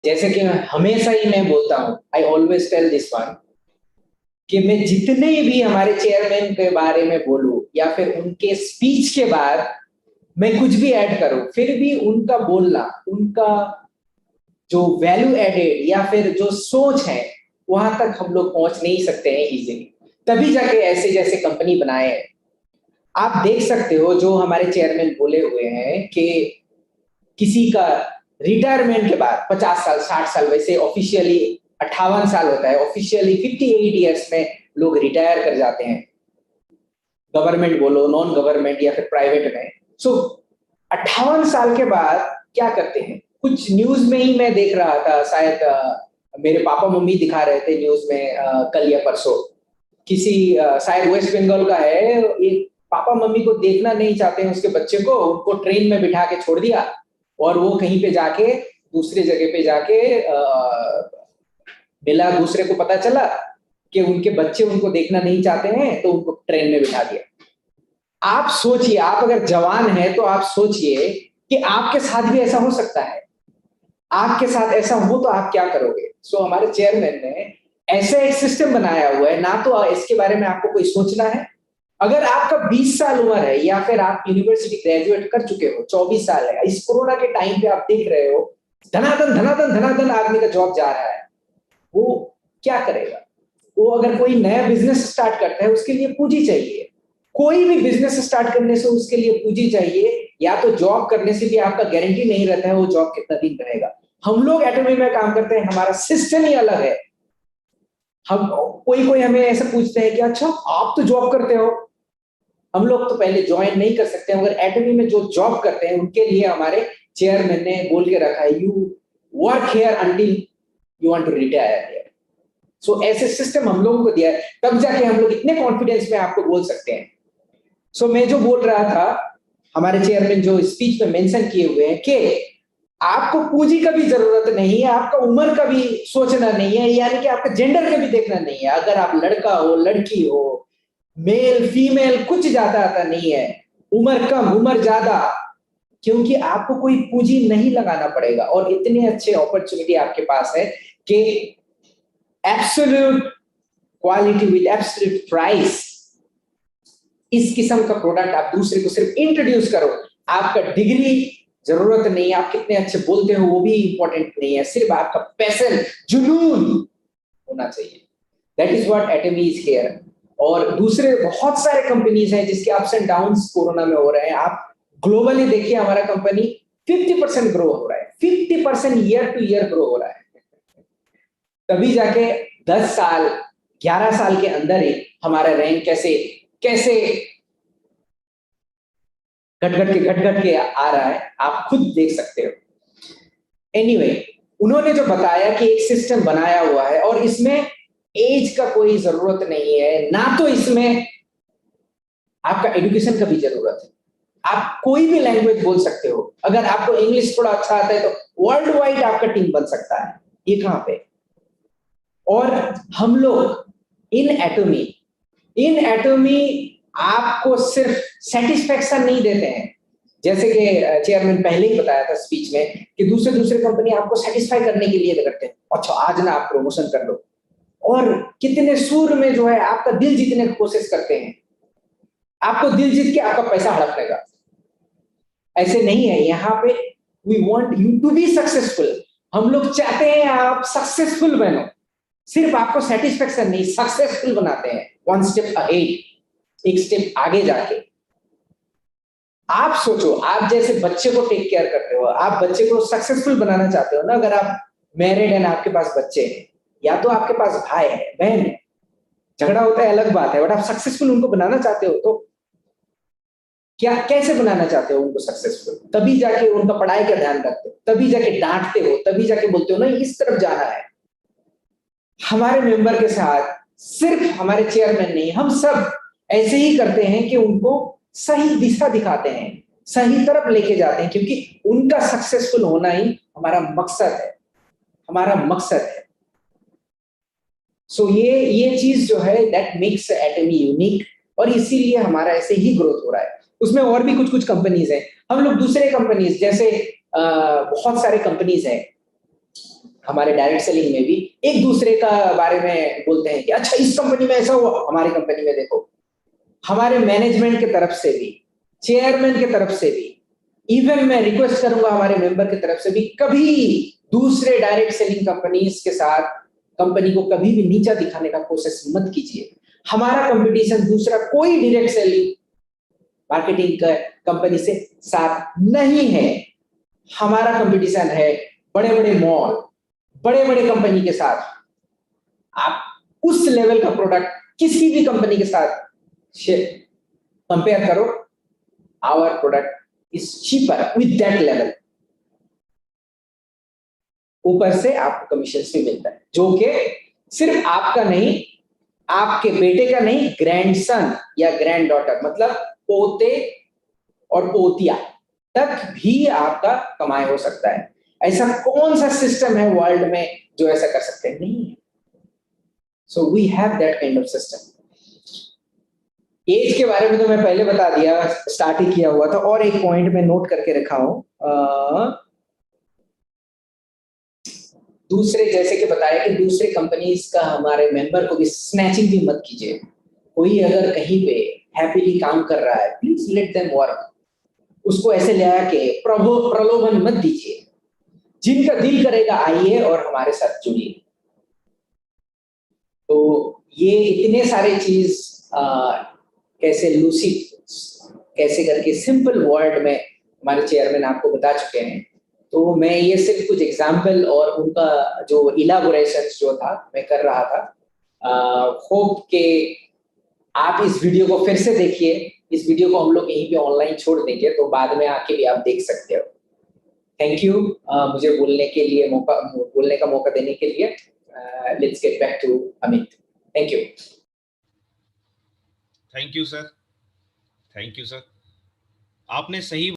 जैसे कि हमेशा ही मैं बोलता हूँ, I always tell this one, कि मैं जितने भी हमारे चेयरमैन के बारे में बोलूं या फिर उनके स्पीच के बाद मैं कुछ भी ऐड करूं, फिर भी उनका बोलना, उनका जो वैल्यू एडेड या फिर जो सोच है, वहां तक हम लोग पहुंच नहीं सकते हैं इजीली। तभी जाके ऐसे जैसे कंपनी बनाए हैं। आप देख सकते हो जो हमारे चेयरमैन बोले हुए हैं कि किसी का रिटायरमेंट के बाद 50 साल 60 साल, वैसे ऑफिशियली 58 साल होता है, ऑफिशियली 58 ईयर्स में लोग रिटायर कर जाते हैं, गवर्नमेंट बोलो, नॉन गवर्नमेंट या फिर प्राइवेट में। सो 58 साल के बाद क्या करते हैं, कुछ न्यूज में ही मैं देख रहा था, शायद मेरे पापा मम्मी दिखा रहे थे न्यूज में, कल या परसों, किसी शायद वेस्ट बंगाल का है, एक पापा मम्मी को देखना नहीं चाहते हैं उसके बच्चे को, उनको ट्रेन में बिठा के छोड़ दिया, और वो कहीं पे जाके दूसरी जगह पे जाके मिला, दूसरे को पता चला कि उनके बच्चे उनको देखना नहीं चाहते हैं, तो उनको ट्रेन में बिठा दिया। आप सोचिए, आप अगर जवान हैं तो आप सोचिए कि आपके साथ भी ऐसा हो सकता है। आपके साथ ऐसा हो तो आप क्या करोगे? सो हमारे चेयरमैन ने ऐसा एक सिस्टम बनाया हुआ है, ना तो इसके बारे में आपको कोई सोचना है। अगर आपका 20 साल उम्र है या फिर आप यूनिवर्सिटी ग्रेजुएट कर चुके हो, 24 साल है, इस कोरोना के टाइम पे आप देख रहे हो धनाधन धनाधन धनाधन आदमी का जॉब जा रहा है, वो क्या करेगा? वो अगर कोई नया बिजनेस स्टार्ट करता है, उसके लिए पूंजी चाहिए। कोई भी बिजनेस स्टार्ट करने से उसके लिए पूंजी चाहिए, या तो जॉब करने से भी आपका गारंटी नहीं रहता है वो जॉब कितना दिन रहेगा। हम लोग एटमी में काम करते हैं, हमारा सिस्टम ही अलग है। हम कोई कोई हमें ऐसा पूछते हैं कि अच्छा आप तो जॉब करते हो, हम लोग तो पहले ज्वाइन नहीं कर सकते, मगर एटमी में जो जॉब करते हैं उनके लिए हमारे चेयरमैन ने बोल के रखा है, you work here until you want to retire. So ऐसे सिस्टम हम लोगों को दिया है, तब जाके हम लोग इतने कॉन्फिडेंस में आपको बोल सकते हैं। सो मैं जो बोल रहा था, हमारे चेयरमैन जो स्पीच में मेंशन किए हुए हैं कि आपको पूंजी का भी जरूरत नहीं है, आपका उम्र का भी सोचना नहीं है, यानी कि आपका जेंडर का भी देखना नहीं है। अगर आप लड़का हो, लड़की हो, मेल फीमेल कुछ ज्यादा आता नहीं है, उम्र कम उम्र ज्यादा, क्योंकि आपको कोई पूंजी नहीं लगाना पड़ेगा, और इतने अच्छे अपॉर्चुनिटी आपके पास है कि absolute quality with absolute price. इस किस्म का प्रोडक्ट आप दूसरे को सिर्फ इंट्रोड्यूस करो। आपका डिग्री जरूरत नहीं है, आप कितने अच्छे बोलते हो वो भी इंपॉर्टेंट नहीं है, सिर्फ आपका पैशन, जुनून होना चाहिए। दैट इज व्हाट एटमी इज हियर। और दूसरे बहुत सारे कंपनीज हैं जिसके अप्स एंड डाउन्स कोरोना में हो रहे हैं। आप ग्लोबली देखिए, हमारा कंपनी 50% ग्रो हो रहा है, 50% ईयर टू ईयर ग्रो हो रहा है। तभी जाके 10 साल 11 साल के अंदर ही हमारा रैंक कैसे कैसे घट घट के आ रहा है, आप खुद देख सकते हो। एनीवे, उन्होंने जो बताया कि एक सिस्टम बनाया हुआ है और इसमें एज का कोई जरूरत नहीं है, ना तो इसमें आपका एजुकेशन का भी जरूरत है। आप कोई भी लैंग्वेज बोल सकते हो, अगर आपको इंग्लिश थोड़ा अच्छा आता है तो वर्ल्ड वाइड आपका टीम बन सकता है। ये कहां पे? और हम लोग इन एटॉमी आपको सिर्फ सेटिस्फेक्शन नहीं देते हैं, जैसे कि चेयरमैन पहले ही बताया था स्पीच में कि दूसरे दूसरे कंपनी आपको सेटिस्फाई करने के लिए करते हैं, अच्छा आज ना आप प्रमोशन कर लो, और कितने सूर में जो है आपका दिल जीतने की कोशिश करते हैं, आपको दिल जीत के आपका पैसा हड़पनेगा। ऐसे नहीं है यहाँ पे। We want you to be successful. हम लोग चाहते हैं आप सक्सेसफुल बनो, सिर्फ आपको सेटिस्फेक्शन नहीं, सक्सेसफुल बनाते हैं, वन स्टेप अहेड, एक स्टेप आगे जाके। आप सोचो, आप जैसे बच्चे को टेक केयर करते हो, आप बच्चे को सक्सेसफुल बनाना चाहते हो ना। अगर आप मैरिड हैं, आपके पास बच्चे हैं, या तो आपके पास भाई है बहन है, झगड़ा होता है अलग बात है, बट आप सक्सेसफुल उनको बनाना चाहते हो तो क्या कैसे बनाना चाहते हो उनको सक्सेसफुल? तभी जाके उनका पढ़ाई का ध्यान रखते हो, तभी जाके डांटते हो, तभी जाके बोलते हो ना इस तरफ जाना है। हमारे मेंबर के साथ सिर्फ हमारे चेयरमैन नहीं, हम सब ऐसे ही करते हैं कि उनको सही दिशा दिखाते हैं, सही तरफ लेके जाते हैं, क्योंकि उनका सक्सेसफुल होना ही हमारा मकसद है, हमारा मकसद है। सो ये चीज जो है दैट मेक्स एटमी यूनिक, और इसीलिए हमारा ऐसे ही ग्रोथ हो रहा है। उसमें और भी कुछ कुछ कंपनीज हैं, हम लोग दूसरे कंपनीज जैसे बहुत सारे कंपनीज हैं हमारे डायरेक्ट सेलिंग में भी एक दूसरे का बारे में बोलते हैं कि अच्छा इस कंपनी में ऐसा हुआ, हमारी कंपनी में देखो। हमारे मैनेजमेंट की तरफ से भी, चेयरमैन की तरफ से भी, इवन मैं रिक्वेस्ट करूंगा हमारे मेंबर की तरफ से भी, कभी दूसरे डायरेक्ट सेलिंग कंपनीज के साथ कंपनी को कभी भी नीचा दिखाने का कोशिश मत कीजिए। हमारा कंपटीशन दूसरा कोई डायरेक्ट सेलिंग मार्केटिंग का कंपनी से साथ नहीं है। हमारा कंपटीशन है बड़े बड़े मॉल, बड़े बड़े कंपनी के साथ। आप उस लेवल का प्रोडक्ट किसी भी कंपनी के साथ कंपेयर करो, our product is cheaper with that level. ऊपर से आपको कमीशन भी मिलता है, जो कि सिर्फ आपका नहीं, आपके बेटे का नहीं, ग्रैंडसन या ग्रैंड डॉटर मतलब पोते और पोतिया तक भी आपका कमाई हो सकता है। ऐसा कौन सा सिस्टम है वर्ल्ड में जो ऐसा कर सकते हैं? नहीं है। So we have that kind of system. Age के बारे में तो मैं पहले बता दिया, स्टार्ट ही किया हुआ था। और एक पॉइंट मैं नोट करके रखा हूं, दूसरे जैसे कि बताया कि दूसरे कंपनीज का हमारे मेंबर को भी स्नैचिंग भी मत कीजिए। कोई अगर कहीं पे हैप्पीली काम कर रहा है, प्लीज लेट देम वर्क। उसको ऐसे ले आके प्रलोभन मत दीजिए। जिनका दिल करेगा आइए और हमारे साथ जुड़िए। तो ये इतने सारे चीज कैसे लूसी कैसे करके सिंपल वर्ड में हमारे चेयरमैन आपको बता चुके हैं। तो मैं ये सिर्फ कुछ एग्जाम्पल और उनका जो इलाबोरेशन जो था मैं कर रहा था। होप के आप इस वीडियो को फिर से देखिए। इस वीडियो को हम लोग यहीं पे ऑनलाइन छोड़ देंगे, तो बाद में आके भी आप देख सकते हो। थैंक यू मुझे बोलने का मौका देने के लिए। Let's get back to Amit. Thank you. Thank you sir, thank you sir. आपने सही